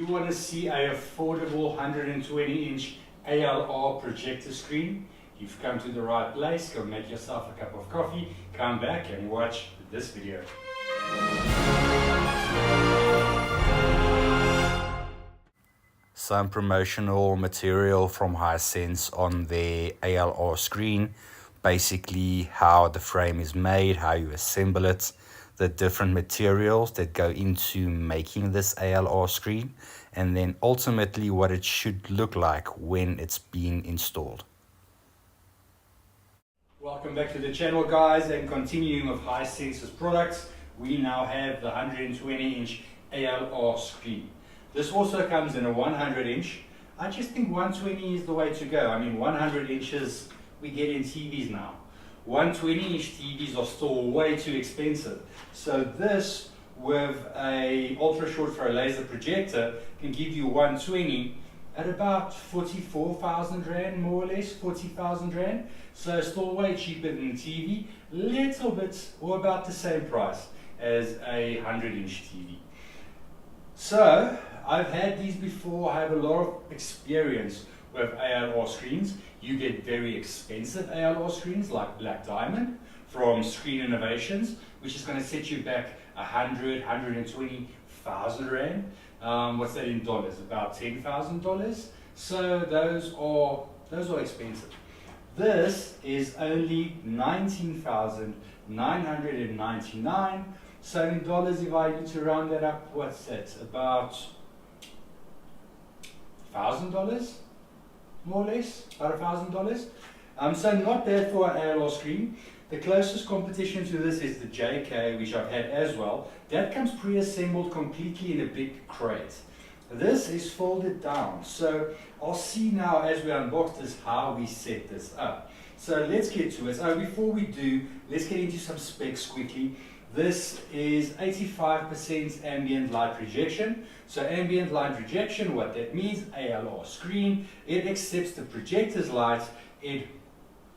You want to see an affordable 120-inch ALR projector screen? You've come to the right place. Go make yourself a cup of coffee, come back and watch this video. Some promotional material from Hisense on their ALR screen. Basically how the frame is made, how you assemble it, the different materials that go into making this ALR screen, and then ultimately what it should look like when it's being installed. Welcome back to the channel, guys, and continuing with Hisense's products, we now have the 120-inch ALR screen. This also comes in a 100-inch. I just think 120 is the way to go. I mean, 100 inches we get in TVs now. 120-inch TVs are still way too expensive. So this, with a ultra short throw laser projector, can give you 120 at about 44,000 Rand, more or less, 40,000 Rand. So still way cheaper than TV, little bit or about the same price as a 100-inch TV. So I've had these before. I have a lot of experience with ALR screens. You get very expensive ALR screens like Black Diamond from Screen Innovations, which is going to set you back 100, 120,000 Rand. What's that in dollars? About $10,000. So those are expensive. This is only 19,999. So in dollars, if I need to round that up, what's that? About $1,000, more or less, about $1,000. So not bad for an ALR screen. The closest competition to this is the JK, which I've had as well. That comes pre-assembled completely in a big crate. This is folded down. So I'll see now as we unbox this how we set this up. So let's get to it. So before we do, let's get into some specs quickly. This is 85% ambient light rejection. So ambient light rejection, what that means, ALR screen, it accepts the projector's light, it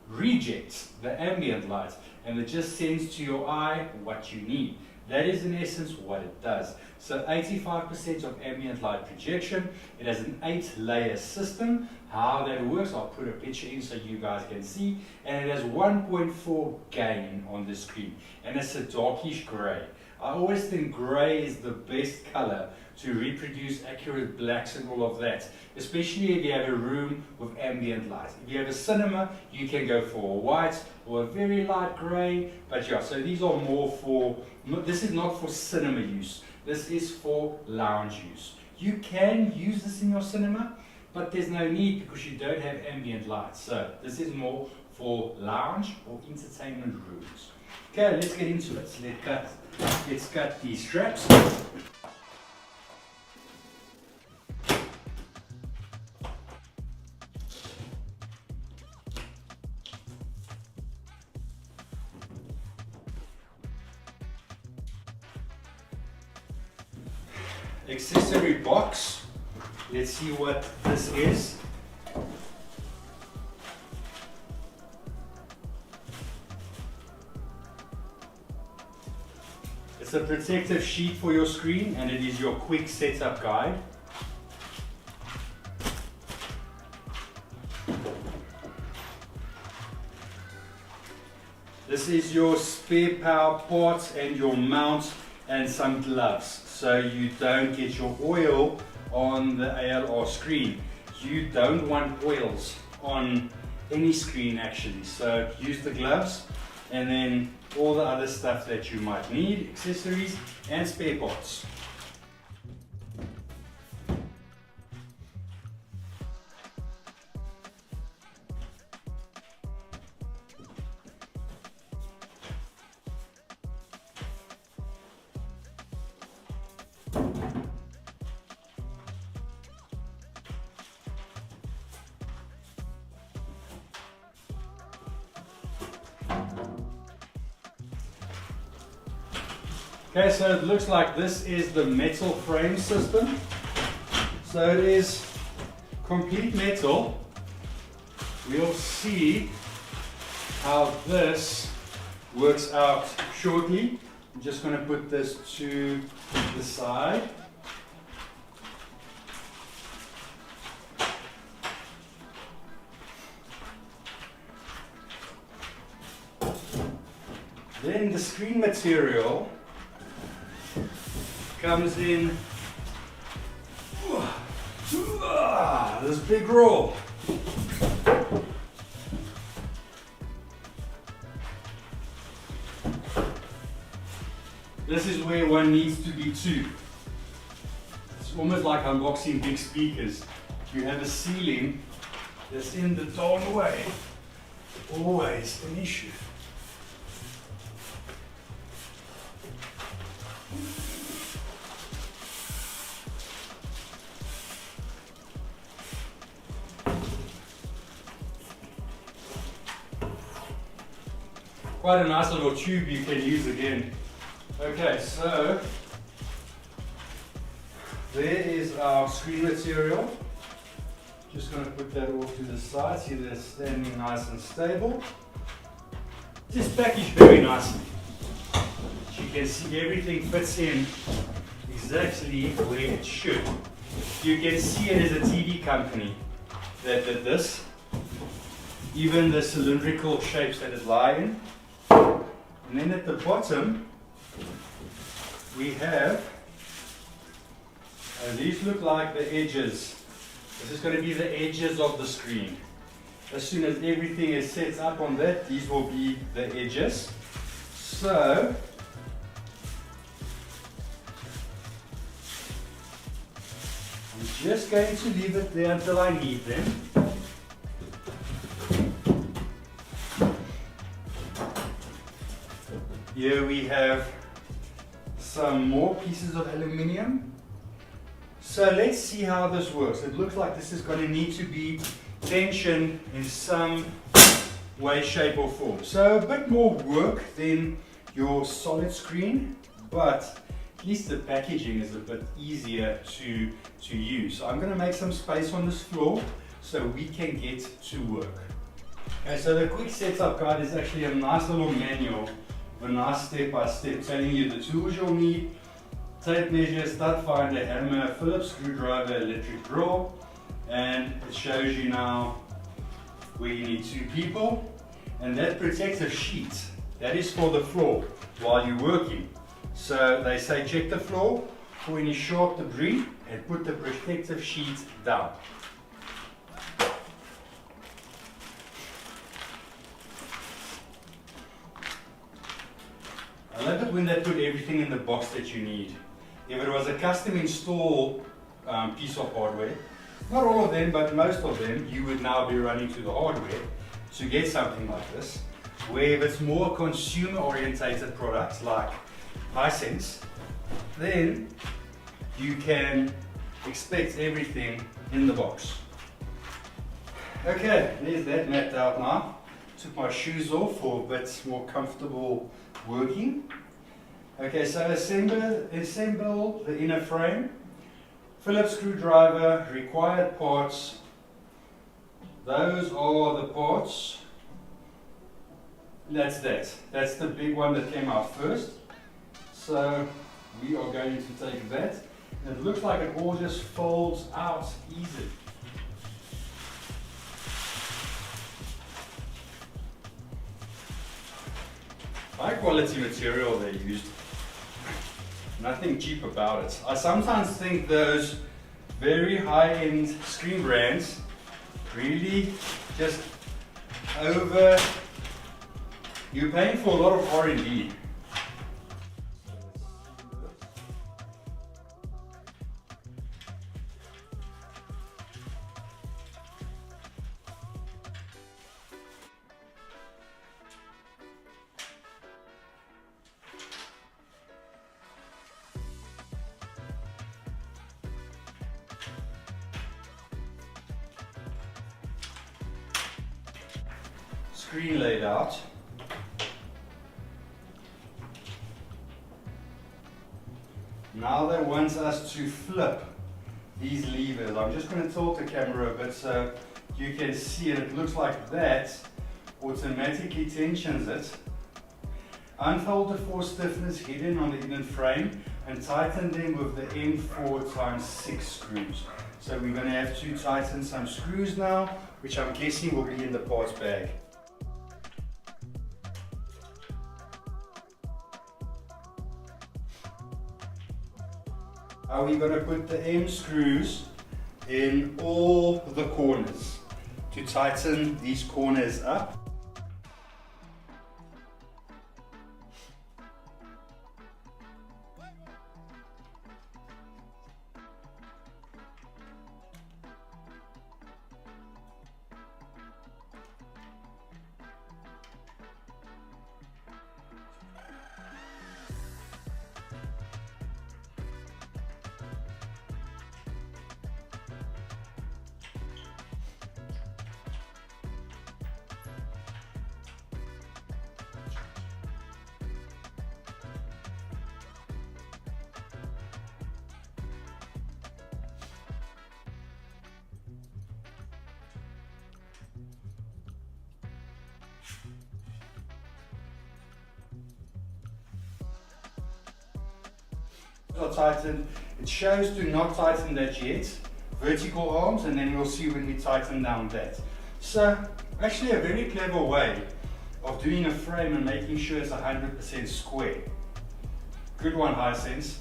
rejects the ambient light, and it just sends to your eye what you need. That is in essence what it does. So 85% of ambient light projection. It has an 8-layer system. How that works, I'll put a picture in so you guys can see. And it has 1.4 gain on the screen. And it's a darkish gray. I always think gray is the best color to reproduce accurate blacks and all of that, especially if you have a room with ambient light. If you have a cinema, you can go for a white or a very light gray, but yeah, so these are more for, this is not for cinema use, this is for lounge use. You can use this in your cinema, but there's no need because you don't have ambient light. So this is more for lounge or entertainment rooms. Okay, let's get into it. Let's cut these straps. Accessory box. Let's see what this is. It's a protective sheet for your screen, and it is your quick setup guide. This is your spare power parts and your mount and some gloves, so you don't get your oil on the ALR screen. You don't want oils on any screen actually, so use the gloves and then all the other stuff that you might need, accessories and spare parts. Okay, so it looks like this is the metal frame system. So it is complete metal. We'll see how this works out shortly. I'm just going to put this to the side. Then the screen material comes in this big roll. This is where one needs to be too. It's almost like unboxing big speakers. You have a ceiling that's in the darn way. Always an issue. Quite a nice little tube you can use again. Okay, so there is our screen material. Just going to put that off to the side, see that it's standing nice and stable. Just packaged very nicely. As you can see, everything fits in exactly where it should. You can see it is a TV company that did this. Even the cylindrical shapes that it lie in. And then at the bottom, we have, and these look like the edges. This is going to be the edges of the screen. As soon as everything is set up on that, these will be the edges. So, I'm just going to leave it there until I need them. Here we have some more pieces of aluminium. So let's see how this works. It looks like this is going to need to be tensioned in some way, shape or form. So a bit more work than your solid screen, but at least the packaging is a bit easier to use. So I'm going to make some space on this floor so we can get to work. Okay, so the quick setup guide is actually a nice little manual. A nice step-by-step telling you the tools you'll need, tape measure, stud finder, hammer, Phillips screwdriver, electric drill, and it shows you now where you need 2 people, and that protective sheet, that is for the floor while you're working. So they say check the floor for any sharp debris and put the protective sheet down. I love it when they put everything in the box that you need. If it was a custom install piece of hardware, not all of them, but most of them, you would now be running to the hardware to get something like this. Where if it's more consumer orientated products like Hisense, then you can expect everything in the box. Okay, there's that mapped out now. Took my shoes off for a bit more comfortable working. Okay, so assemble the inner frame. Phillips screwdriver, required parts. Those are the parts. That's the big one that came out first. So we are going to take that. And it looks like it all just folds out easily. High quality material they used. Nothing cheap about it. I sometimes think those very high-end screen brands really just you're paying for a lot of R&D. Screen laid out. Now they want us to flip these levers. I'm just going to tilt the camera a bit so you can see it. It looks like that automatically tensions it. Unfold the 4 stiffness hidden on the hidden frame and tighten them with the M4x6 screws. So we're going to have to tighten some screws now, which I'm guessing will be in the parts bag. how we're going to put the M screws in all the corners to tighten these corners up. Are tightened. It shows to not tighten that yet. Vertical arms, and then we'll see when we tighten down that. So actually a very clever way of doing a frame and making sure it's 100% square. Good one, Hisense.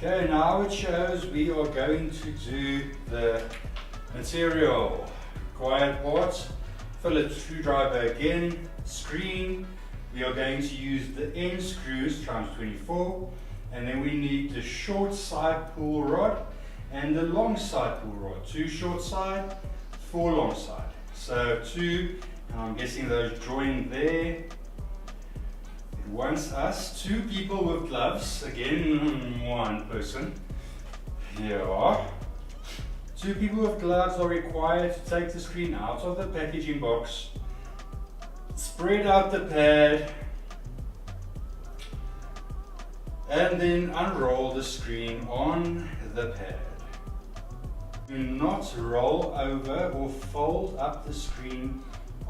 Okay, now it shows we are going to do the material. Required parts, fillet screwdriver again, screen. We are going to use the end screws times 24, and then we need the short side pull rod and the long side pull rod. 2 short side, 4 long side. So 2, and I'm guessing those join there. Wants us 2 people with gloves, again 1 person. Here are 2 people with gloves are required to take the screen out of the packaging box, spread out the pad, and then unroll the screen on the pad. Do not roll over or fold up the screen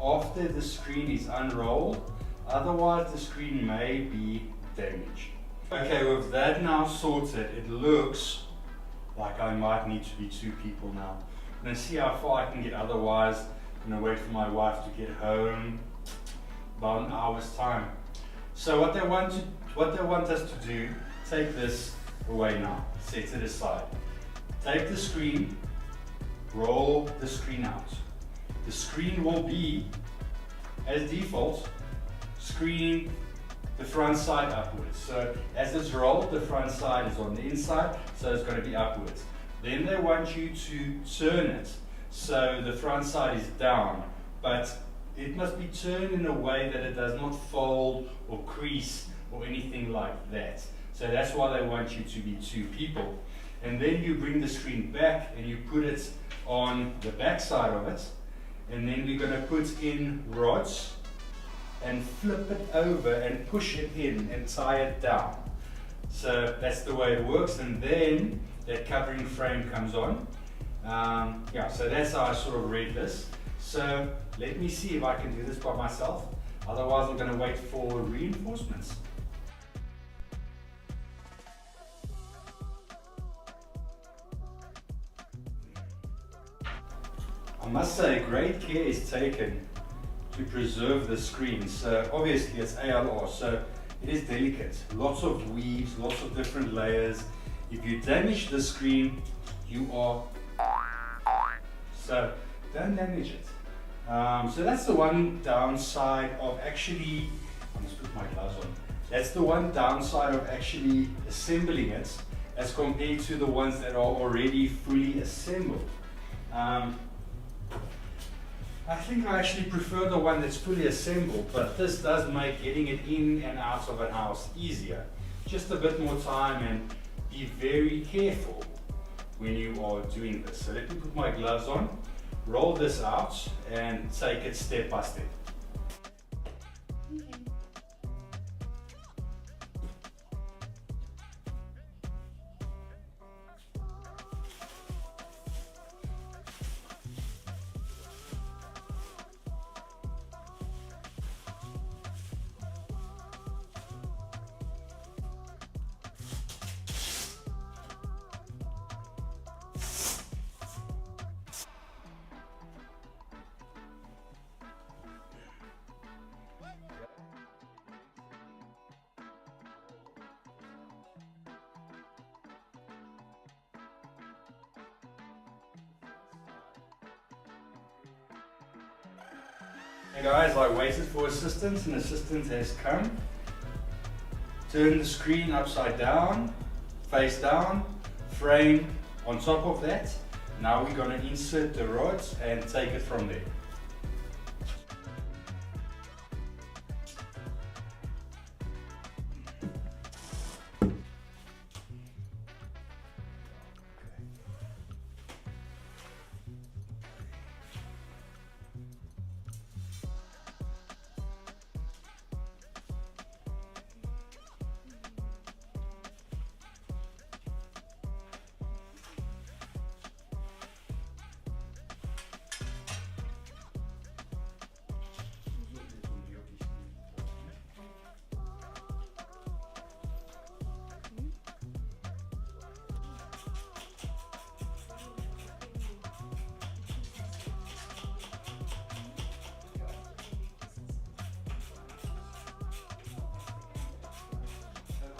after the screen is unrolled. Otherwise the screen may be damaged. Okay, with that now sorted, it looks like I might need to be 2 people now. I'm going to see how far I can get, otherwise I'm going to wait for my wife to get home about an hour's time. So what they want us to do, take this away now, set it aside. Take the screen, roll the screen out. The screen will be, as default, screen the front side upwards. So as it's rolled, the front side is on the inside, so it's going to be upwards. Then they want you to turn it so the front side is down, but it must be turned in a way that it does not fold or crease or anything like that. So that's why they want you to be 2 people. And then you bring the screen back and you put it on the back side of it, and then we're going to put in rods and flip it over and push it in and tie it down. So that's the way it works, and then that covering frame comes on. Yeah, so that's how I sort of read this. So let me see if I can do this by myself. Otherwise I'm going to wait for reinforcements. I must say great care is taken to preserve the screen. So obviously it's ALR, so it is delicate. Lots of weaves, lots of different layers. If you damage the screen, you are... So don't damage it. So that's the one downside of actually, I must put my gloves on. That's the one downside of actually assembling it as compared to the ones that are already fully assembled. I think I actually prefer the one that's fully assembled, but this does make getting it in and out of a house easier. just a bit more time and be very careful when you are doing this. So let me put my gloves on, roll this out and take it step by step. Hey guys, I waited for assistance and assistance has come. Turn the screen upside down, face down, frame on top of that. Now we're going to insert the rods and take it from there.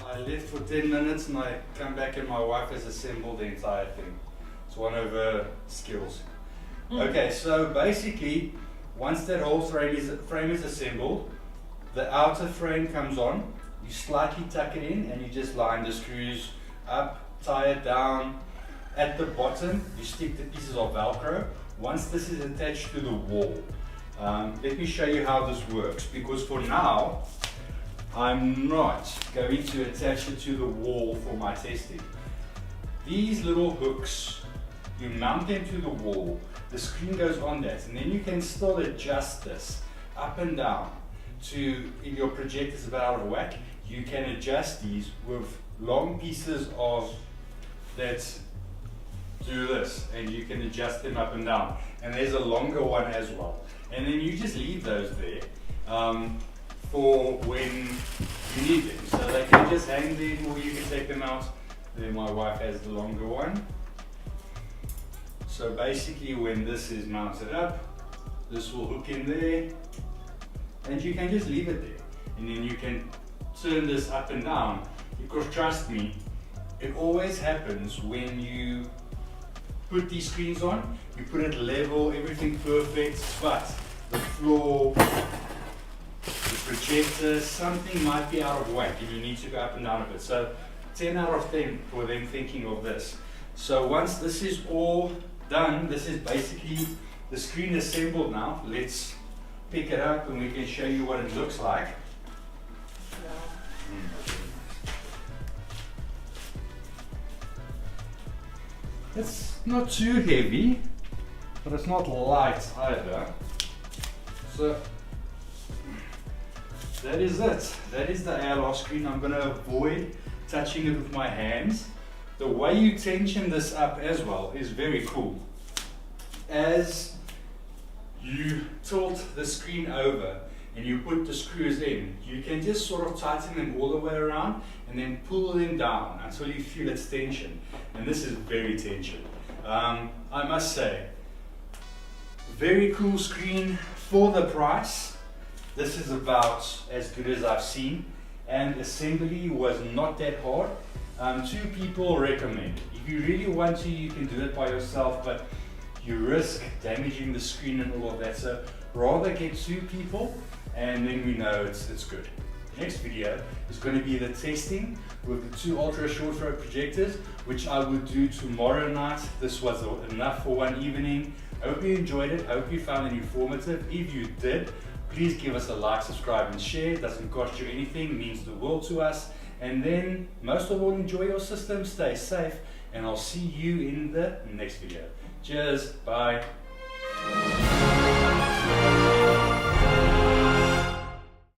I left for 10 minutes and I come back and my wife has assembled the entire thing. It's one of her skills. Okay, so basically, once that whole frame is assembled, the outer frame comes on, you slightly tuck it in and you just line the screws up, tie it down. At the bottom, you stick the pieces of Velcro. Once this is attached to the wall, let me show you how this works, because for now, I'm not going to attach it to the wall for my testing. These little hooks, you mount them to the wall, the screen goes on that, and then you can still adjust this up and down to, if your projector's a bit out of whack, you can adjust these with long pieces of that do this, and you can adjust them up and down. And there's a longer one as well. And then you just leave those there. For when you need them. So they can just hang them or you can take them out. Then my wife has the longer one. So basically when this is mounted up, this will hook in there and you can just leave it there. And then you can turn this up and down, because trust me, it always happens when you put these screens on, you put it level, everything perfect, but the floor, the projector, something might be out of whack and you need to go up and down a bit. So 10 out of 10 for them thinking of this. So once this is all done, this is basically the screen assembled now. Let's pick it up and we can show you what it looks like. It's not too heavy, but it's not light either. So that is it. That is the ALR screen. I'm going to avoid touching it with my hands. The way you tension this up as well is very cool. As you tilt the screen over and you put the screws in, you can just sort of tighten them all the way around and then pull them down until you feel its tension. And this is very tension. I must say, very cool screen for the price. This is about as good as I've seen, and assembly was not that hard. 2 people recommend. If you really want to, you can do it by yourself, but you risk damaging the screen and all of that. So rather get 2 people, and then we know it's good. The next video is going to be the testing with the 2 ultra short throw projectors, which I would do tomorrow night. This was enough for one evening. Hope you enjoyed it. Hope you found it informative. If you did, please give us a like, subscribe and share. It doesn't cost you anything, it means the world to us. And then most of all, enjoy your system, stay safe, and I'll see you in the next video. Cheers, bye.